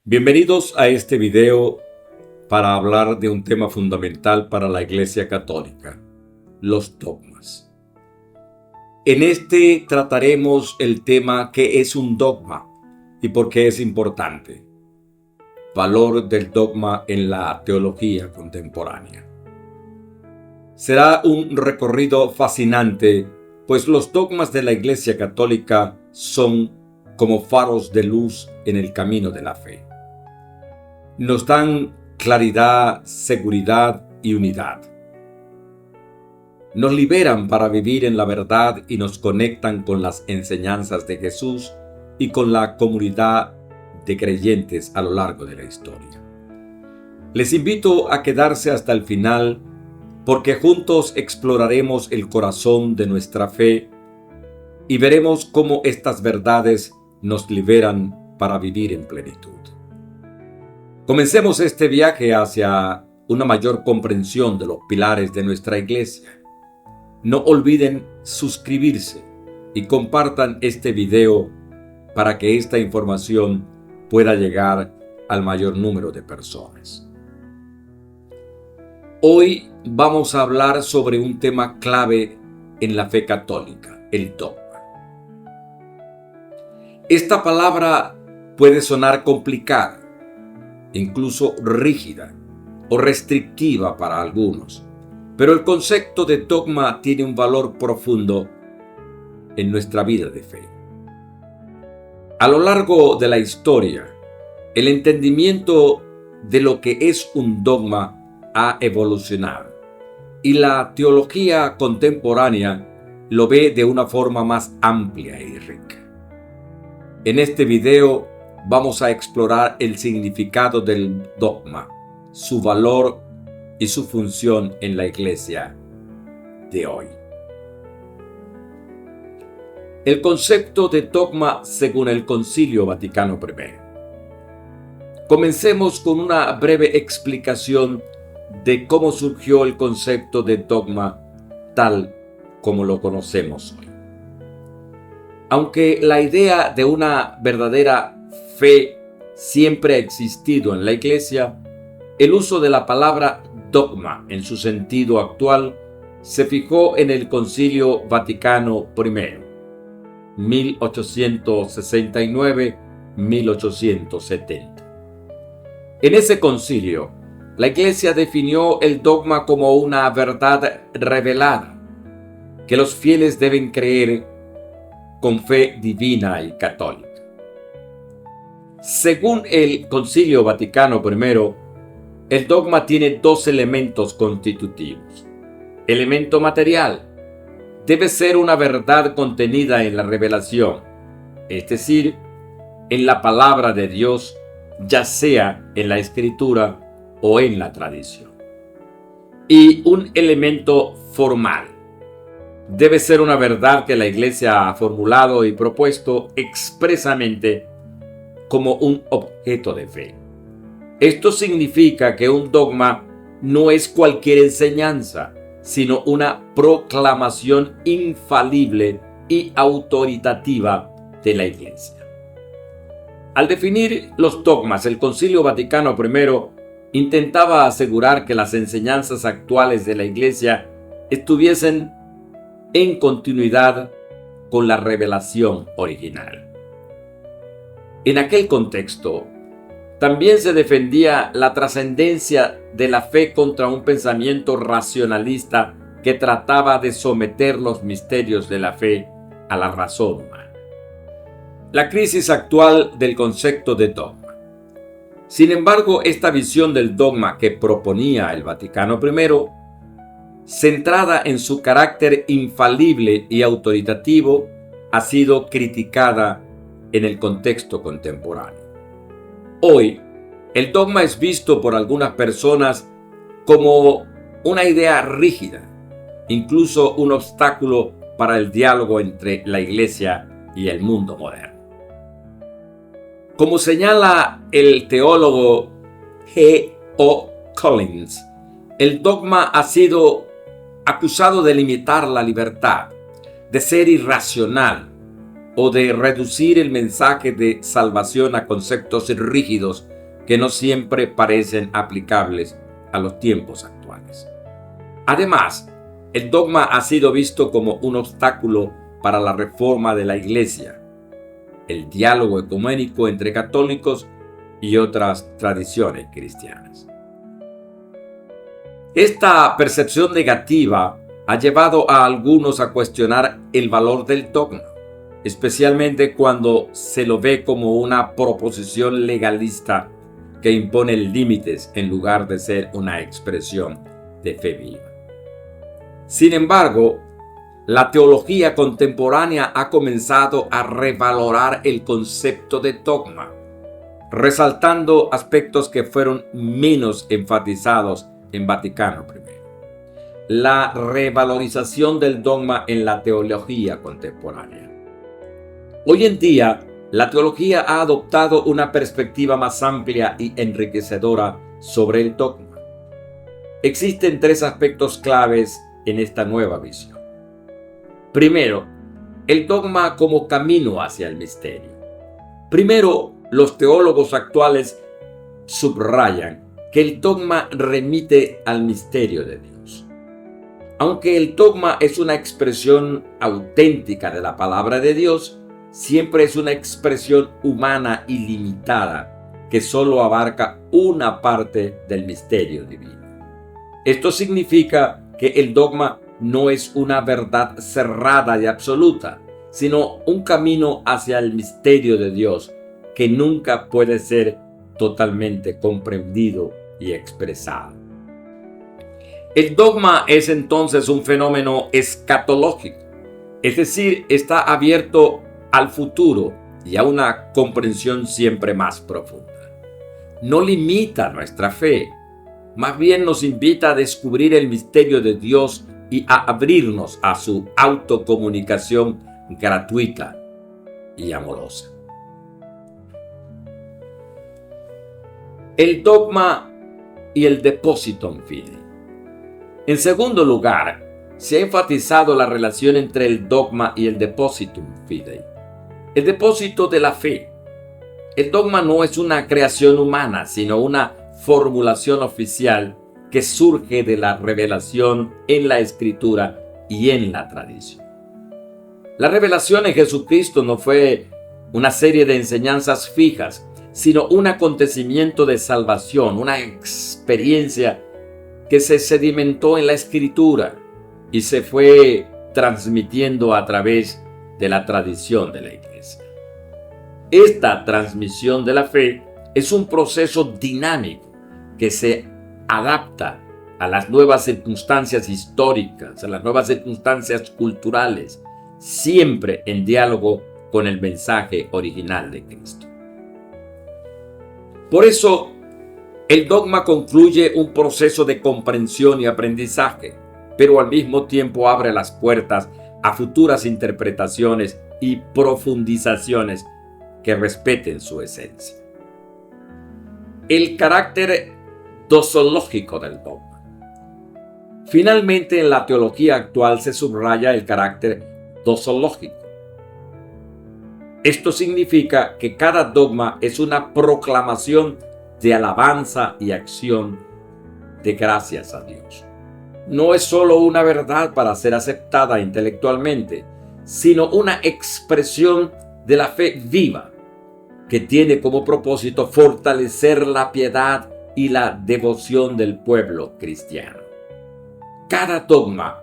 Bienvenidos a este video para hablar de un tema fundamental para la Iglesia Católica, los dogmas. En este trataremos el tema ¿qué es un dogma y por qué es importante? Valor del dogma en la teología contemporánea. Será un recorrido fascinante, pues los dogmas de la Iglesia Católica son como faros de luz en el camino de la fe. Nos dan claridad, seguridad y unidad. Nos liberan para vivir en la verdad y nos conectan con las enseñanzas de Jesús y con la comunidad de creyentes a lo largo de la historia. Les invito a quedarse hasta el final porque juntos exploraremos el corazón de nuestra fe y veremos cómo estas verdades nos liberan para vivir en plenitud. Comencemos este viaje hacia una mayor comprensión de los pilares de nuestra iglesia. No olviden suscribirse y compartan este video para que esta información pueda llegar al mayor número de personas. Hoy vamos a hablar sobre un tema clave en la fe católica, el dogma. Esta palabra puede sonar complicada, incluso rígida o restrictiva para algunos, pero el concepto de dogma tiene un valor profundo en nuestra vida de fe. A lo largo de la historia, el entendimiento de lo que es un dogma ha evolucionado y la teología contemporánea lo ve de una forma más amplia y rica. En este video vamos a explorar el significado del dogma, su valor y su función en la iglesia de hoy. El concepto de dogma según el Concilio Vaticano I. Comencemos con una breve explicación de cómo surgió el concepto de dogma tal como lo conocemos hoy. Aunque la idea de una verdadera fe siempre ha existido en la Iglesia, el uso de la palabra dogma en su sentido actual se fijó en el Concilio Vaticano I, 1869-1870. En ese concilio, la Iglesia definió el dogma como una verdad revelada que los fieles deben creer con fe divina y católica. Según el Concilio Vaticano I, el dogma tiene dos elementos constitutivos. Elemento material: debe ser una verdad contenida en la revelación, es decir, en la palabra de Dios, ya sea en la Escritura o en la tradición. Y un elemento formal: debe ser una verdad que la Iglesia ha formulado y propuesto expresamente como un objeto de fe. Esto significa que un dogma no es cualquier enseñanza, sino una proclamación infalible y autoritativa de la Iglesia. Al definir los dogmas, el Concilio Vaticano I intentaba asegurar que las enseñanzas actuales de la Iglesia estuviesen en continuidad con la revelación original. En aquel contexto, también se defendía la trascendencia de la fe contra un pensamiento racionalista que trataba de someter los misterios de la fe a la razón humana. La crisis actual del concepto de dogma. Sin embargo, esta visión del dogma que proponía el Vaticano I centrada en su carácter infalible y autoritativo, ha sido criticada en el contexto contemporáneo. Hoy, el dogma es visto por algunas personas como una idea rígida, incluso un obstáculo para el diálogo entre la Iglesia y el mundo moderno. Como señala el teólogo G.O. Collins, el dogma ha sido acusado de limitar la libertad, de ser irracional o de reducir el mensaje de salvación a conceptos rígidos que no siempre parecen aplicables a los tiempos actuales. Además, el dogma ha sido visto como un obstáculo para la reforma de la Iglesia, el diálogo ecuménico entre católicos y otras tradiciones cristianas. Esta percepción negativa ha llevado a algunos a cuestionar el valor del dogma, especialmente cuando se lo ve como una proposición legalista que impone límites en lugar de ser una expresión de fe viva. Sin embargo, la teología contemporánea ha comenzado a revalorar el concepto de dogma, resaltando aspectos que fueron menos enfatizados en Vaticano I. La revalorización del dogma en la teología contemporánea. Hoy en día, la teología ha adoptado una perspectiva más amplia y enriquecedora sobre el dogma. Existen tres aspectos claves en esta nueva visión. Primero, el dogma como camino hacia el misterio. Primero, los teólogos actuales subrayan que el dogma remite al misterio de Dios. Aunque el dogma es una expresión auténtica de la palabra de Dios, siempre es una expresión humana y limitada que solo abarca una parte del misterio divino. Esto significa que el dogma no es una verdad cerrada y absoluta, sino un camino hacia el misterio de Dios que nunca puede ser totalmente comprendido y expresado. El dogma es entonces un fenómeno escatológico, es decir, está abierto al futuro y a una comprensión siempre más profunda. No limita nuestra fe, más bien nos invita a descubrir el misterio de Dios y a abrirnos a su autocomunicación gratuita y amorosa. El dogma y el depositum fidei. En segundo lugar, se ha enfatizado la relación entre el dogma y el depositum fidei, el depósito de la fe. El dogma no es una creación humana, sino una formulación oficial que surge de la revelación en la Escritura y en la tradición. La revelación en Jesucristo no fue una serie de enseñanzas fijas, sino un acontecimiento de salvación, una experiencia que se sedimentó en la Escritura y se fue transmitiendo a través de la tradición de la Iglesia. Esta transmisión de la fe es un proceso dinámico que se adapta a las nuevas circunstancias históricas, a las nuevas circunstancias culturales, siempre en diálogo con el mensaje original de Cristo. Por eso, el dogma concluye un proceso de comprensión y aprendizaje, pero al mismo tiempo abre las puertas a futuras interpretaciones y profundizaciones que respeten su esencia. El carácter dosológico del dogma. Finalmente, en la teología actual se subraya el carácter dosológico. Esto significa que cada dogma es una proclamación de alabanza y acción de gracias a Dios. No es solo una verdad para ser aceptada intelectualmente, sino una expresión de la fe viva que tiene como propósito fortalecer la piedad y la devoción del pueblo cristiano. Cada dogma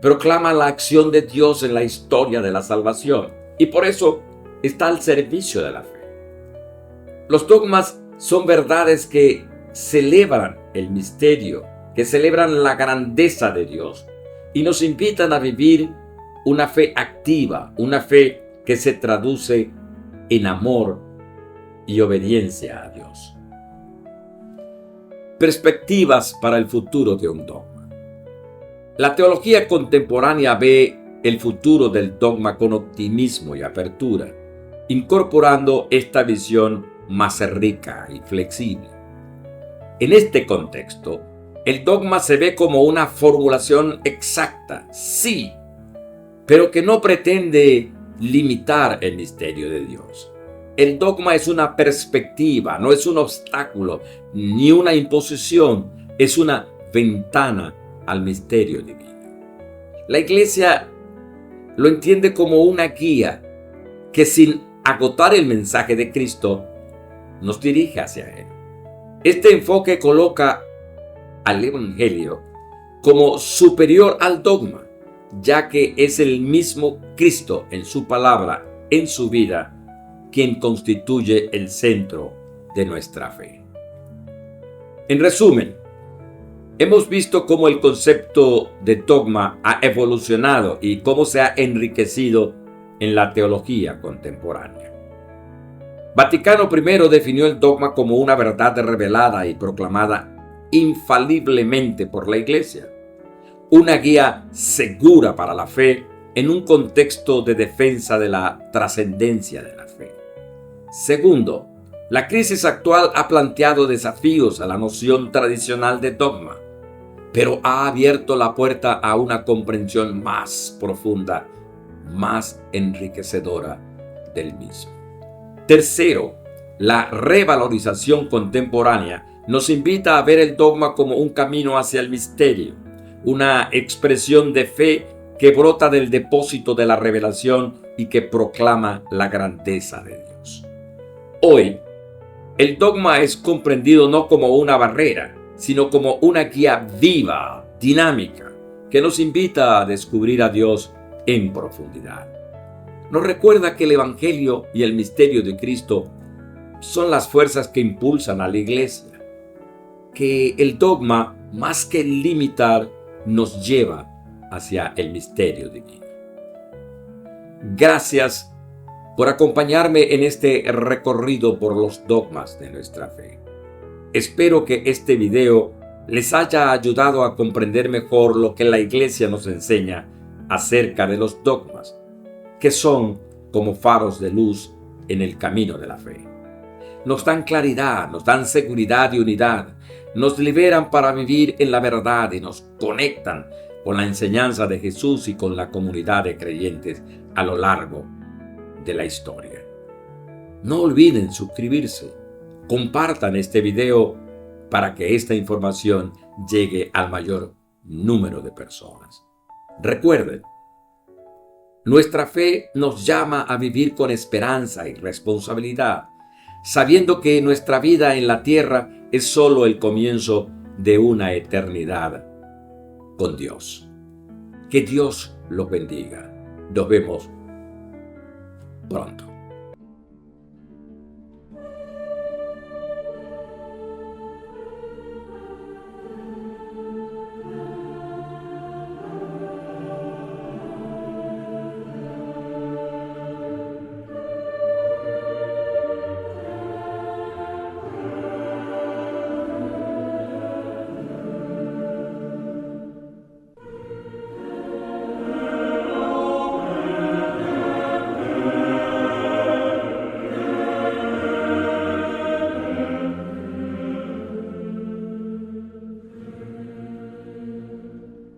proclama la acción de Dios en la historia de la salvación y por eso está al servicio de la fe. Los dogmas son verdades que celebran el misterio que celebran la grandeza de Dios y nos invitan a vivir una fe activa, una fe que se traduce en amor y obediencia a Dios. Perspectivas para el futuro de un dogma. La teología contemporánea ve el futuro del dogma con optimismo y apertura, incorporando esta visión más rica y flexible. En este contexto, el dogma se ve como una formulación exacta, sí, pero que no pretende limitar el misterio de Dios. El dogma es una perspectiva, no es un obstáculo ni una imposición, es una ventana al misterio divino. La Iglesia lo entiende como una guía que, sin agotar el mensaje de Cristo, nos dirige hacia Él. Este enfoque coloca al Evangelio como superior al dogma, ya que es el mismo Cristo en su palabra, en su vida, quien constituye el centro de nuestra fe. En resumen, hemos visto cómo el concepto de dogma ha evolucionado y cómo se ha enriquecido en la teología contemporánea. Vaticano I definió el dogma como una verdad revelada y proclamada infaliblemente por la Iglesia, una guía segura para la fe en un contexto de defensa de la trascendencia de la fe. Segundo, la crisis actual ha planteado desafíos a la noción tradicional de dogma, pero ha abierto la puerta a una comprensión más profunda, más enriquecedora del mismo. Tercero, la revalorización contemporánea nos invita a ver el dogma como un camino hacia el misterio, una expresión de fe que brota del depósito de la revelación y que proclama la grandeza de Dios. Hoy, el dogma es comprendido no como una barrera, sino como una guía viva, dinámica, que nos invita a descubrir a Dios en profundidad. Nos recuerda que el Evangelio y el misterio de Cristo son las fuerzas que impulsan a la Iglesia, que el dogma, más que limitar, nos lleva hacia el misterio divino. Gracias por acompañarme en este recorrido por los dogmas de nuestra fe. Espero que este video les haya ayudado a comprender mejor lo que la Iglesia nos enseña acerca de los dogmas, que son como faros de luz en el camino de la fe. Nos dan claridad, nos dan seguridad y unidad, nos liberan para vivir en la verdad y nos conectan con la enseñanza de Jesús y con la comunidad de creyentes a lo largo de la historia. No olviden suscribirse, compartan este video para que esta información llegue al mayor número de personas. Recuerden, nuestra fe nos llama a vivir con esperanza y responsabilidad, sabiendo que nuestra vida en la tierra es solo el comienzo de una eternidad con Dios. Que Dios los bendiga. Nos vemos pronto.